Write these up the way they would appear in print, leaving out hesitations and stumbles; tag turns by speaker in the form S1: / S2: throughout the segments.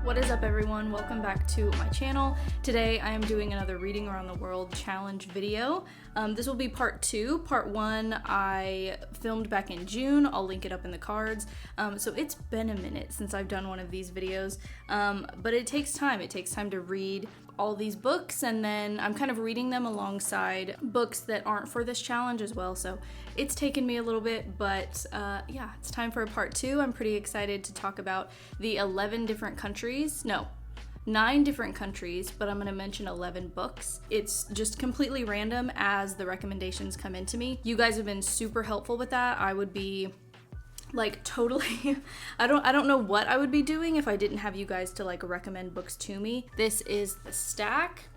S1: What is up, everyone? Welcome back to my channel. Today I am doing another Reading Around the World challenge video. This will be part 2. Part 1 I filmed back in June. I'll link it up in the cards. So it's been a minute since I've done one of these videos, but it takes time. It takes time to read all these books, and then I'm kind of reading them alongside books that aren't for this challenge as well, so it's taken me a little bit, but yeah, it's time for a part 2. I'm pretty excited to talk about the 9 different countries, but I'm gonna mention 11 books. It's just completely random as the recommendations come into me. You guys have been super helpful with that. I would be like totally I don't know what I would be doing if I didn't have you guys to like recommend books to me. This is the stack.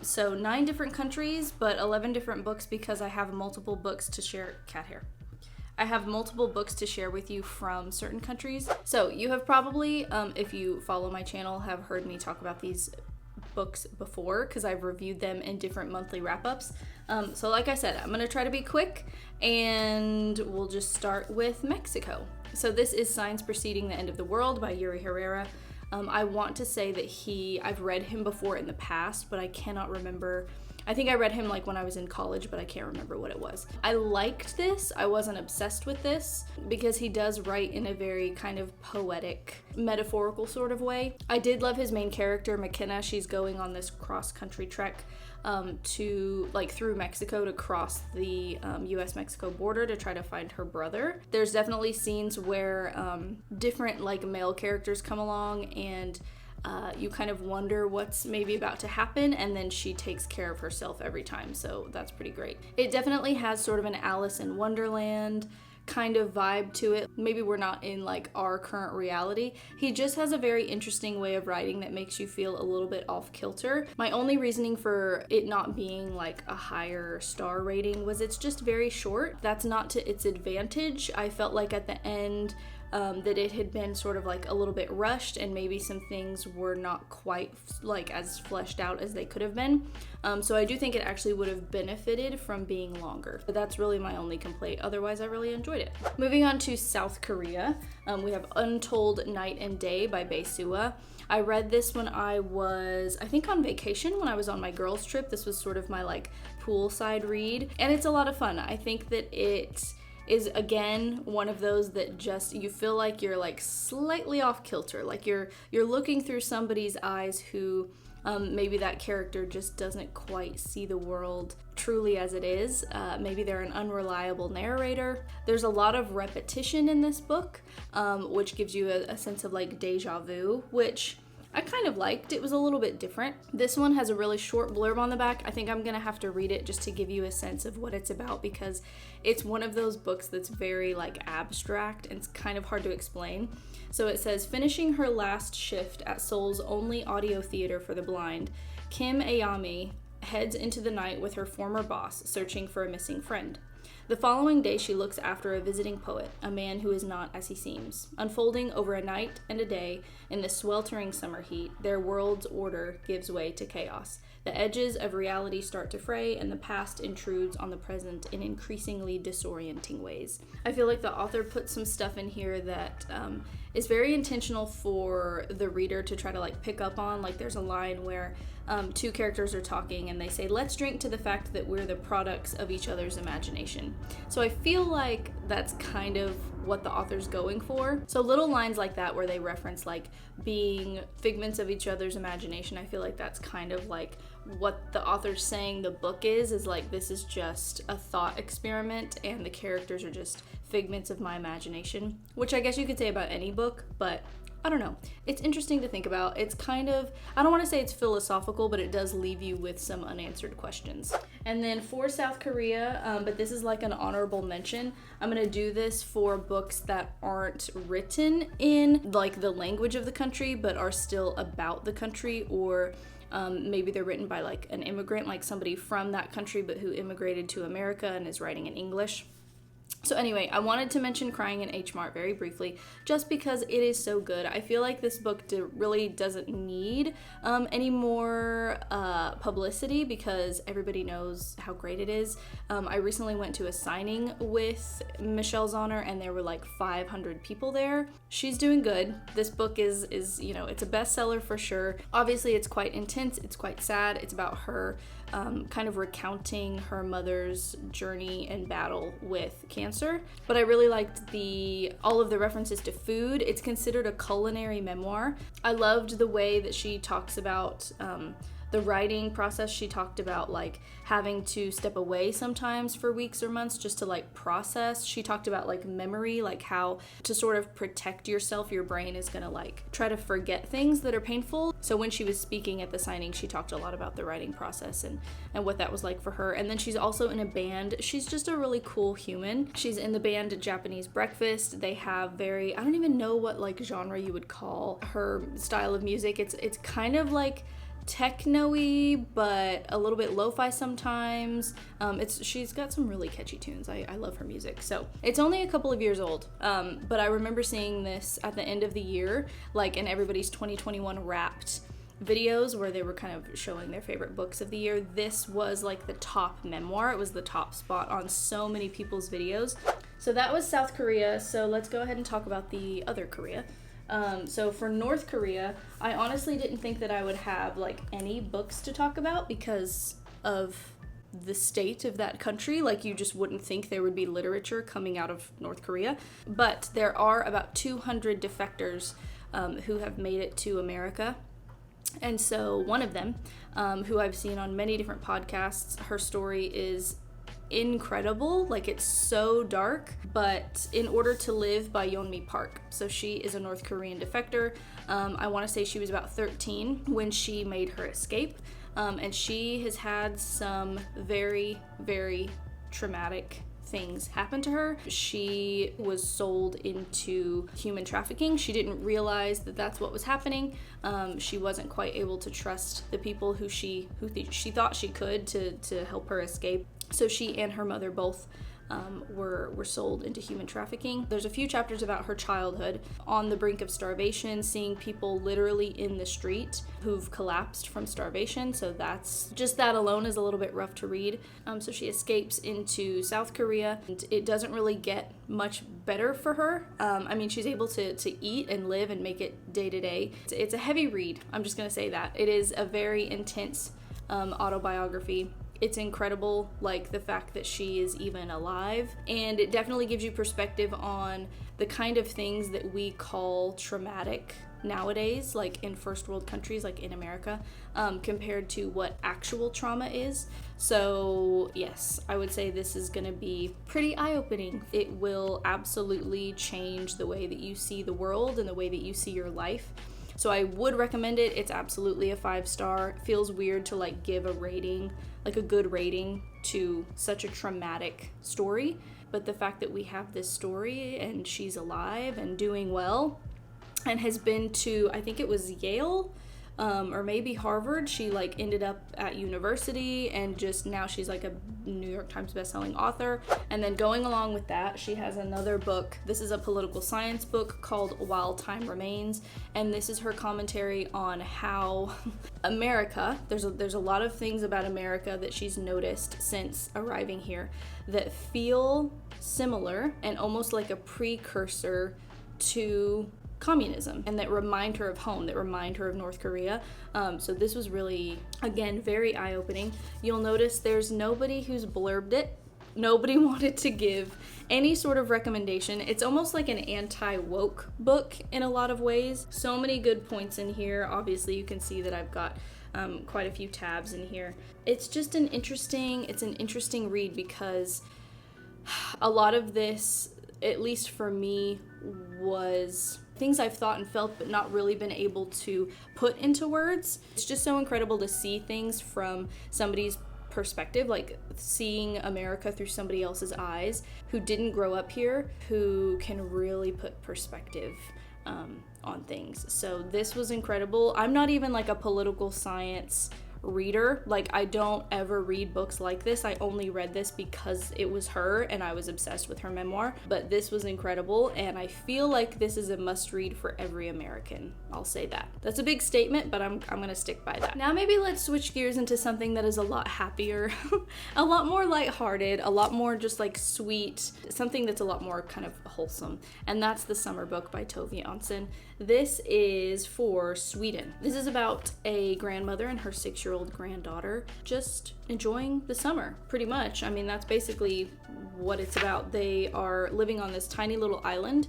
S1: So 9 different countries, but 11 different books because I have multiple books to share. I have multiple books to share with you from certain countries. So you have probably, if you follow my channel, have heard me talk about these books before because I've reviewed them in different monthly wrap-ups. So like I said, I'm gonna try to be quick and we'll just start with Mexico. So this is Signs Preceding the End of the World by Yuri Herrera. I want to say that I've read him before in the past, but I cannot remember. I think I read him like when I was in college, but I can't remember what it was. I liked this. I wasn't obsessed with this because he does write in a very kind of poetic, metaphorical sort of way. I did love his main character, McKenna. She's going on this cross-country trek through Mexico to cross the US-Mexico border to try to find her brother. There's definitely scenes where different like male characters come along and you kind of wonder what's maybe about to happen, and then she takes care of herself every time, so that's pretty great. It definitely has sort of an Alice in Wonderland kind of vibe to it. Maybe we're not in like our current reality. He just has a very interesting way of writing that makes you feel a little bit off kilter. My only reasoning for it not being like a higher star rating was it's just very short. That's not to its advantage. I felt like at the end that it had been sort of like a little bit rushed and maybe some things were not quite like as fleshed out as they could have been. So I do think it actually would have benefited from being longer. But that's really my only complaint. Otherwise, I really enjoyed it. Moving on to South Korea, we have Untold Night and Day by Bae Sua. I read this when I was, I think, on vacation when I was on my girls trip. This was sort of my like poolside read, and it's a lot of fun. I think that it is again one of those that just you feel like you're like slightly off kilter, like you're looking through somebody's eyes who maybe that character just doesn't quite see the world truly as it is. Maybe they're an unreliable narrator. There's a lot of repetition in this book, which gives you a sense of like deja vu, which I kind of liked. It was a little bit different. This one has a really short blurb on the back. I think I'm gonna have to read it just to give you a sense of what it's about because it's one of those books that's very like abstract and it's kind of hard to explain. So it says, finishing her last shift at Seoul's only audio theater for the blind, Kim Ayami heads into the night with her former boss, searching for a missing friend. The following day, she looks after a visiting poet, a man who is not as he seems. Unfolding over a night and a day in the sweltering summer heat, their world's order gives way to chaos. The edges of reality start to fray, and the past intrudes on the present in increasingly disorienting ways. I feel like the author put some stuff in here that is very intentional for the reader to try to like pick up on. Like there's a line where 2 characters are talking and they say, let's drink to the fact that we're the products of each other's imagination. So I feel like that's kind of what the author's going for. So little lines like that where they reference like being figments of each other's imagination, I feel like that's kind of like what the author's saying the book is like this is just a thought experiment and the characters are just figments of my imagination, which I guess you could say about any book, but I don't know. It's interesting to think about. It's kind of, I don't want to say it's philosophical, but it does leave you with some unanswered questions. And then for South Korea, but this is like an honorable mention, I'm going to do this for books that aren't written in like the language of the country, but are still about the country, or maybe they're written by like an immigrant, like somebody from that country, but who immigrated to America and is writing in English. So anyway, I wanted to mention Crying in H Mart very briefly, just because it is so good. I feel like this book really doesn't need any more publicity, because everybody knows how great it is. I recently went to a signing with Michelle Zauner, and there were like 500 people there. She's doing good. This book is you know, it's a bestseller for sure. Obviously, it's quite intense. It's quite sad. It's about her kind of recounting her mother's journey and battle with cancer. But I really liked all of the references to food. It's considered a culinary memoir. I loved the way that she talks about the writing process. She talked about like having to step away sometimes for weeks or months just to like process. She talked about like memory, like how to sort of protect yourself. Your brain is gonna like try to forget things that are painful. So when she was speaking at the signing, she talked a lot about the writing process and what that was like for her. And then she's also in a band. She's just a really cool human. She's in the band Japanese Breakfast. They have I don't even know what like genre you would call her style of music. It's kind of like techno-y, but a little bit lo-fi sometimes. She's got some really catchy tunes. I love her music. So it's only a couple of years old, but I remember seeing this at the end of the year, like in everybody's 2021 Wrapped videos where they were kind of showing their favorite books of the year. This was like the top memoir. It was the top spot on so many people's videos. So that was South Korea. So let's go ahead and talk about the other Korea. So for North Korea, I honestly didn't think that I would have like any books to talk about because of the state of that country. Like, you just wouldn't think there would be literature coming out of North Korea. But there are about 200 defectors who have made it to America. And so one of them, who I've seen on many different podcasts, her story is incredible. Like, it's so dark, but In Order to Live by Yeonmi Park. So she is a North Korean defector. I want to say she was about 13 when she made her escape, and she has had some very, very traumatic things happen to her. She was sold into human trafficking. She didn't realize that that's what was happening. She wasn't quite able to trust the people who she thought she could to help her escape. So she and her mother both were sold into human trafficking. There's a few chapters about her childhood, on the brink of starvation, seeing people literally in the street who've collapsed from starvation. So that alone is a little bit rough to read. So she escapes into South Korea, and it doesn't really get much better for her. I mean, she's able to eat and live and make it day to day. It's a heavy read. I'm just gonna say that. It is a very intense autobiography. It's incredible, like the fact that she is even alive, and it definitely gives you perspective on the kind of things that we call traumatic nowadays, like in first world countries, like in America, compared to what actual trauma is. So yes, I would say this is gonna be pretty eye-opening. It will absolutely change the way that you see the world and the way that you see your life. So I would recommend it. It's absolutely a 5-star. It feels weird to like give a rating, like a good rating, to such a traumatic story. But the fact that we have this story and she's alive and doing well and has been to, I think it was Yale, or maybe Harvard. She like ended up at university, and just now she's like a New York Times bestselling author. And then going along with that, she has another book. This is a political science book called While Time Remains, and this is her commentary on how America, there's a lot of things about America that she's noticed since arriving here that feel similar and almost like a precursor to communism, and that remind her of home, that remind her of North Korea. So this was really, again, very eye-opening. You'll notice there's nobody who's blurbed it. Nobody wanted to give any sort of recommendation. It's almost like an anti-woke book in a lot of ways. So many good points in here. Obviously, you can see that I've got quite a few tabs in here. It's just an interesting read, because a lot of this, at least for me, was things I've thought and felt but not really been able to put into words. It's just so incredible to see things from somebody's perspective, like seeing America through somebody else's eyes who didn't grow up here, who can really put perspective on things. So this was incredible. I'm not even like a political science reader. Like, I don't ever read books like this. I only read this because it was her and I was obsessed with her memoir. But this was incredible, and I feel like this is a must read for every American. I'll say that. That's a big statement, but I'm gonna stick by that. Now maybe let's switch gears into something that is a lot happier, a lot more lighthearted, a lot more just like sweet, something that's a lot more kind of wholesome. And that's The Summer Book by Tove Jansson. This is for Sweden. This is about a grandmother and her 6-year-old granddaughter just enjoying the summer, pretty much. I mean, that's basically what it's about. They are living on this tiny little island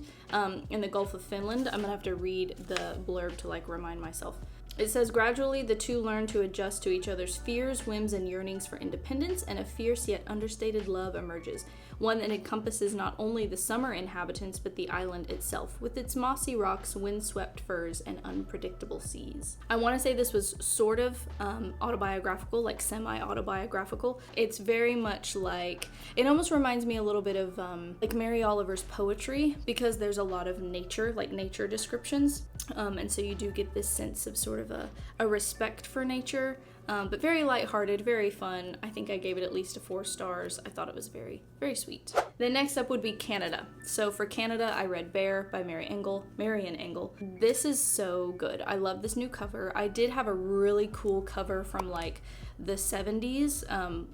S1: in the Gulf of Finland. I'm gonna have to read the blurb to like remind myself. It says, gradually, the two learn to adjust to each other's fears, whims, and yearnings for independence, and a fierce yet understated love emerges. One that encompasses not only the summer inhabitants, but the island itself, with its mossy rocks, windswept firs, and unpredictable seas. I want to say this was sort of autobiographical, like semi-autobiographical. It's very much like, it almost reminds me a little bit of like Mary Oliver's poetry, because there's a lot of nature, like nature descriptions. And so you do get this sense of sort of a respect for nature, but very lighthearted, very fun. I think I gave it at least 4 stars. I thought it was very, very sweet. Then next up would be Canada. So for Canada, I read Bear by Marian Engel. This is so good. I love this new cover. I did have a really cool cover from like the 70s,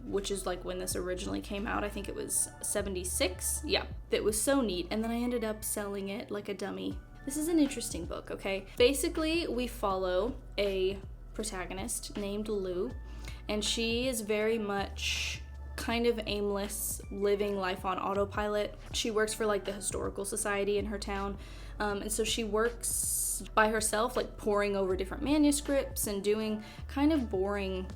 S1: which is like when this originally came out. I think it was 76. Yeah, that was so neat. And then I ended up selling it like a dummy. This is an interesting book, okay? Basically, we follow a protagonist named Lou, and she is very much kind of aimless, living life on autopilot. She works for like the historical society in her town, and so she works by herself, like poring over different manuscripts and doing kind of boring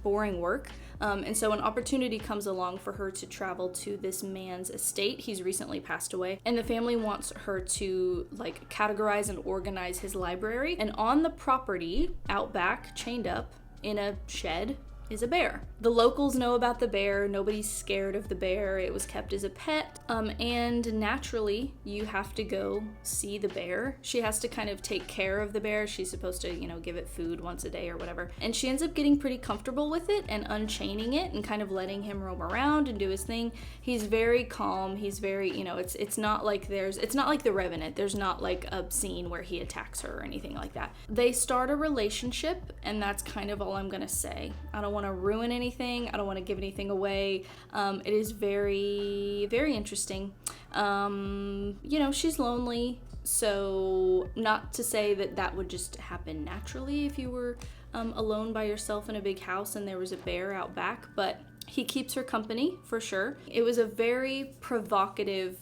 S1: work. And so an opportunity comes along for her to travel to this man's estate. He's recently passed away, and the family wants her to like categorize and organize his library. And on the property out back, chained up in a shed, is a bear. The locals know about the bear. Nobody's scared of the bear. It was kept as a pet. And naturally, you have to go see the bear. She has to kind of take care of the bear. She's supposed to, give it food once a day or whatever. And she ends up getting pretty comfortable with it and unchaining it and kind of letting him roam around and do his thing. He's very calm. He's very, it's not like The Revenant. There's not like a scene where he attacks her or anything like that. They start a relationship, and that's kind of all I'm gonna say. I don't want to ruin anything. I don't want to give anything away. It is very, very interesting. She's lonely, so not to say that would just happen naturally if you were alone by yourself in a big house and there was a bear out back, but he keeps her company for sure. It was a very provocative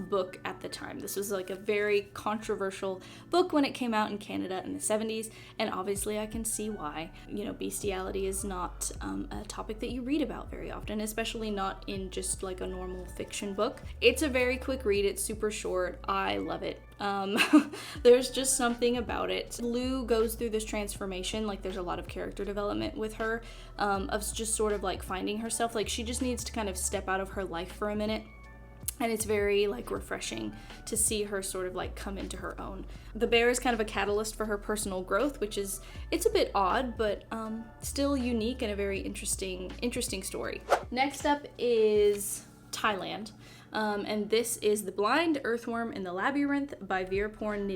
S1: book at the time. This was like a very controversial book when it came out in Canada in the 70s, and obviously I can see why. Bestiality is not a topic that you read about very often, especially not in just like a normal fiction book. It's a very quick read. It's super short. I love it. There's just something about it. Lou goes through this transformation, like there's a lot of character development with her, of just sort of like finding herself. Like she just needs to kind of step out of her life for a minute. And it's very like refreshing to see her sort of like come into her own. The bear is kind of a catalyst for her personal growth, it's a bit odd, but still unique and a very interesting story. Next up is Thailand. And this is The Blind Earthworm in the Labyrinth by Veerporn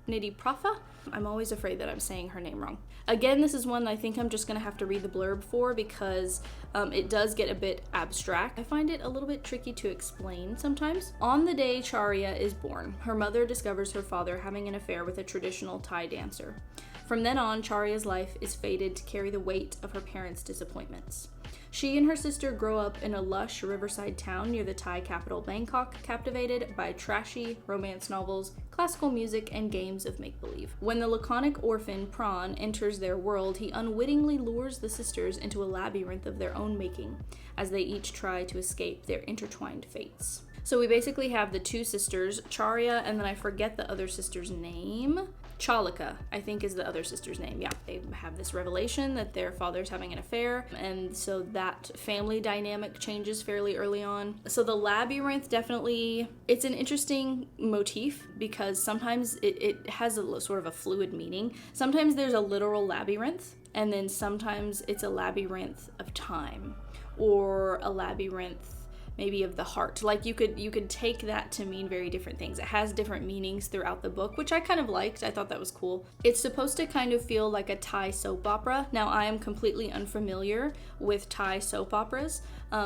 S1: Nitiprapha. I'm always afraid that I'm saying her name wrong. Again, this is one I think I'm just gonna have to read the blurb for, because it does get a bit abstract. I find it a little bit tricky to explain sometimes. On the day Charya is born, her mother discovers her father having an affair with a traditional Thai dancer. From then on, Charya's life is fated to carry the weight of her parents' disappointments. She and her sister grow up in a lush riverside town near the Thai capital Bangkok, captivated by trashy romance novels, classical music, and games of make-believe. When the laconic orphan Prawn enters their world, he unwittingly lures the sisters into a labyrinth of their own making, as they each try to escape their intertwined fates. So we basically have the two sisters, Charya, and then I forget the other sister's name. Chalika, I think, is the other sister's name. Yeah, they have this revelation that their father's having an affair, and so that family dynamic changes fairly early on. So the labyrinth, definitely, it's an interesting motif because sometimes it has a sort of a fluid meaning. Sometimes there's a literal labyrinth, and then sometimes it's a labyrinth of time, or a labyrinth maybe of the heart. Like you could take that to mean very different things. It has different meanings throughout the book, which I kind of liked. I thought that was cool. It's supposed to kind of feel like a Thai soap opera. Now, I am completely unfamiliar with Thai soap operas.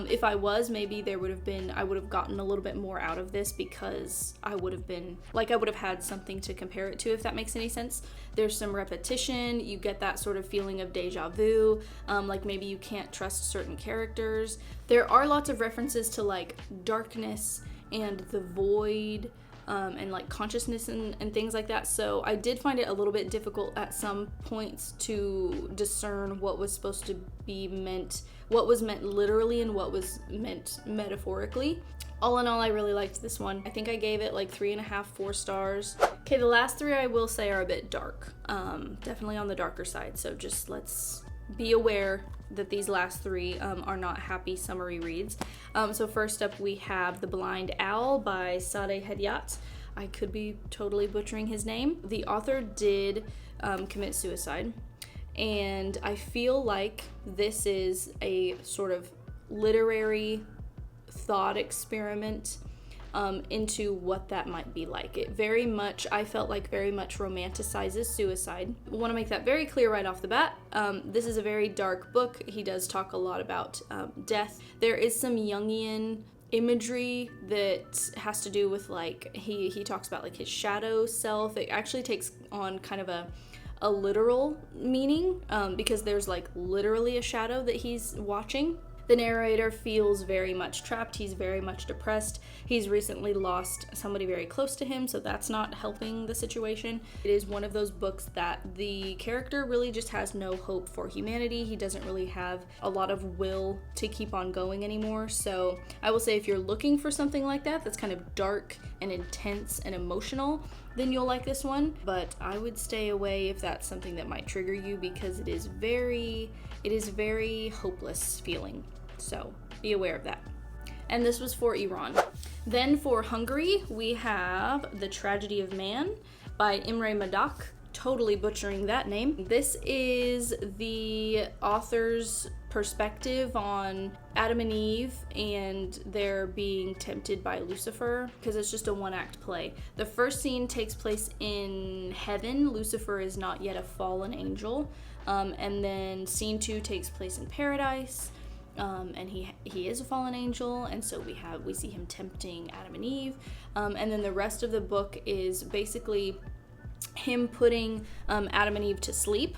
S1: If I was, maybe I would have gotten a little bit more out of this because I would have had something to compare it to, if that makes any sense. There's some repetition. You get that sort of feeling of deja vu, like maybe you can't trust certain characters. There are lots of references to like darkness and the void, and like consciousness and things like that. So I did find it a little bit difficult at some points to discern what was supposed to be meant, what was meant literally and what was meant metaphorically. All in all, I really liked this one. I think I gave it like 3.5, 4 stars. Okay, the last 3 I will say are a bit dark. Definitely on the darker side. So just let's be aware that these last 3 are not happy summary reads. So first up we have The Blind Owl by Sadeh Hediat. I could be totally butchering his name. The author did commit suicide, and I feel like this is a sort of literary thought experiment into what that might be like. It very much, I felt like, very much romanticizes suicide. I want to make that very clear right off the bat. This is a very dark book. He does talk a lot about death. There is some Jungian imagery that has to do with like, he talks about like his shadow self. It actually takes on kind of a literal meaning because there's like literally a shadow that he's watching. The narrator feels very much trapped. He's very much depressed. He's recently lost somebody very close to him, so that's not helping the situation. It is one of those books that the character really just has no hope for humanity. He doesn't really have a lot of will to keep on going anymore. So I will say, if you're looking for something like that, that's kind of dark and intense and emotional, then you'll like this one. But I would stay away if that's something that might trigger you, because it is very hopeless feeling. So be aware of that. And this was for Iran. Then for Hungary, we have The Tragedy of Man by Imre Madak. Totally butchering that name. This is the author's perspective on Adam and Eve and their being tempted by Lucifer, because it's just a one-act play. The first scene takes place in heaven. Lucifer is not yet a fallen angel. And then scene 2 takes place in paradise. And he is a fallen angel, and so we see him tempting Adam and Eve. And then the rest of the book is basically him putting Adam and Eve to sleep,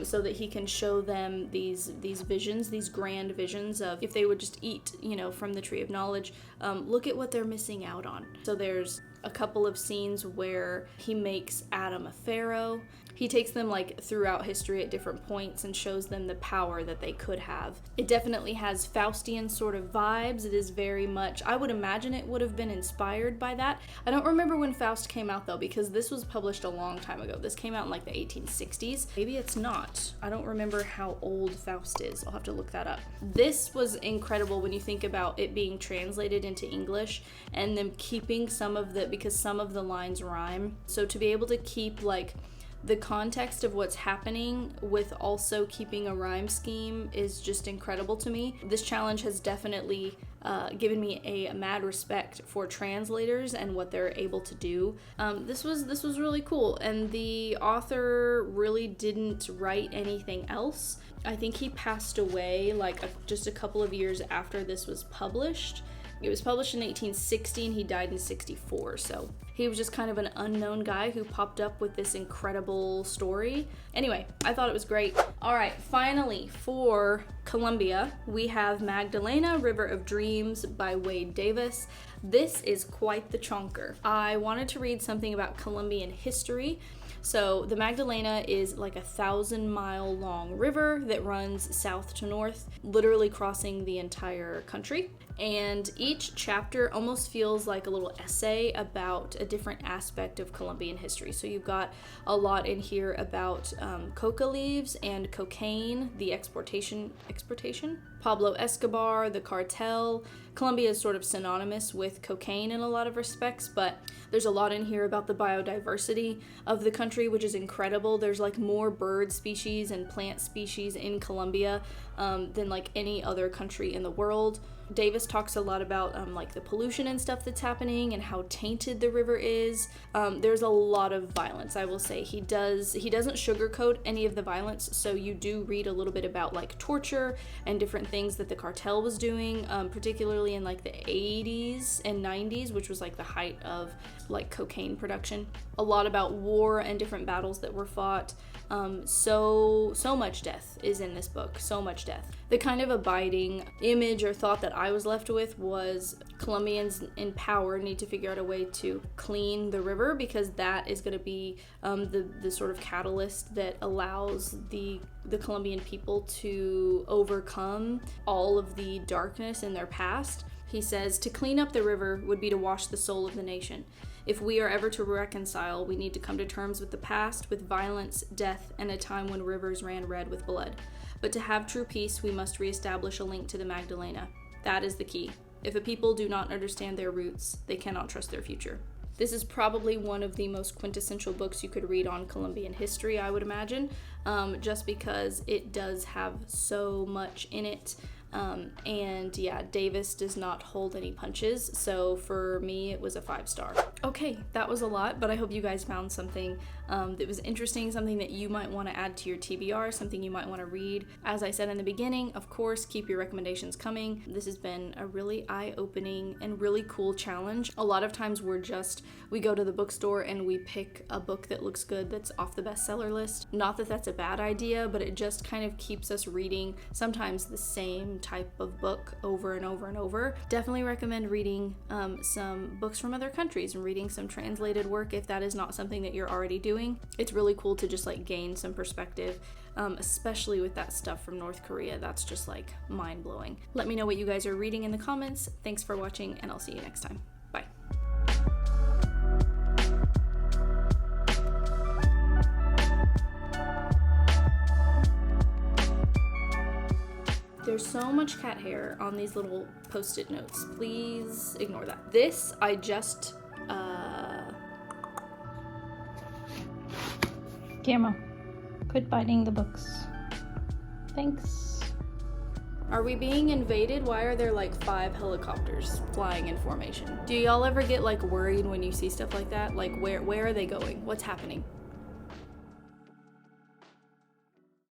S1: so that he can show them these visions, these grand visions of, if they would just eat, from the tree of knowledge, look at what they're missing out on. So there's a couple of scenes where he makes Adam a pharaoh. He takes them like throughout history at different points and shows them the power that they could have. It definitely has Faustian sort of vibes. It is very much, I would imagine it would have been inspired by that. I don't remember when Faust came out though, because this was published a long time ago. This came out in like the 1860s. Maybe it's not. I don't remember how old Faust is. I'll have to look that up. This was incredible when you think about it being translated into English and them keeping some of the, because some of the lines rhyme. So to be able to keep like the context of what's happening with also keeping a rhyme scheme is just incredible to me. This challenge has definitely given me a mad respect for translators and what they're able to do. This was really cool, and the author really didn't write anything else. I think he passed away just a couple of years after this was published. It was published in 1860 and he died in 64, so he was just kind of an unknown guy who popped up with this incredible story. Anyway, I thought it was great. All right, finally for Colombia, we have Magdalena, River of Dreams by Wade Davis. This is quite the chonker. I wanted to read something about Colombian history. So the Magdalena is like 1,000-mile long river that runs south to north, literally crossing the entire country. And each chapter almost feels like a little essay about a different aspect of Colombian history. So you've got a lot in here about coca leaves and cocaine, the exportation, Pablo Escobar, the cartel. Colombia is sort of synonymous with cocaine in a lot of respects, but there's a lot in here about the biodiversity of the country, which is incredible. There's like more bird species and plant species in Colombia than like any other country in the world. Davis talks a lot about like the pollution and stuff that's happening and how tainted the river is. There's a lot of violence, I will say. He doesn't sugarcoat any of the violence, so you do read a little bit about like torture and different things that the cartel was doing, particularly in like the 80s and 90s, which was like the height of like cocaine production. A lot about war and different battles that were fought. So much death is in this book, so much death. The kind of abiding image or thought that I was left with was Colombians in power need to figure out a way to clean the river, because that is going to be the sort of catalyst that allows the Colombian people to overcome all of the darkness in their past. He says, to clean up the river would be to wash the soul of the nation. If we are ever to reconcile, we need to come to terms with the past, with violence, death, and a time when rivers ran red with blood. But to have true peace, we must reestablish a link to the Magdalena. That is the key. If a people do not understand their roots, they cannot trust their future. This is probably one of the most quintessential books you could read on Colombian history, I would imagine, just because it does have so much in it. And yeah, Davis does not hold any punches, so for me it was a 5-star. Okay, that was a lot, but I hope you guys found something that was interesting, something that you might want to add to your TBR, something you might want to read. As I said in the beginning, of course, keep your recommendations coming. This has been a really eye-opening and really cool challenge. A lot of times we go to the bookstore and we pick a book that looks good that's off the bestseller list. Not that that's a bad idea, but it just kind of keeps us reading sometimes the same type of book over and over and over. Definitely recommend reading some books from other countries and reading some translated work if that is not something that you're already doing. It's really cool to just like gain some perspective, especially with that stuff from North Korea. That's just like mind-blowing. Let me know what you guys are reading in the comments. Thanks for watching, and I'll see you next time. Bye. There's so much cat hair on these little post-it notes. Please ignore that. This, I just,
S2: Camera, quit biting the books. Thanks.
S1: Are we being invaded? Why are there like 5 helicopters flying in formation? Do y'all ever get like worried when you see stuff like that? Like where are they going? What's happening?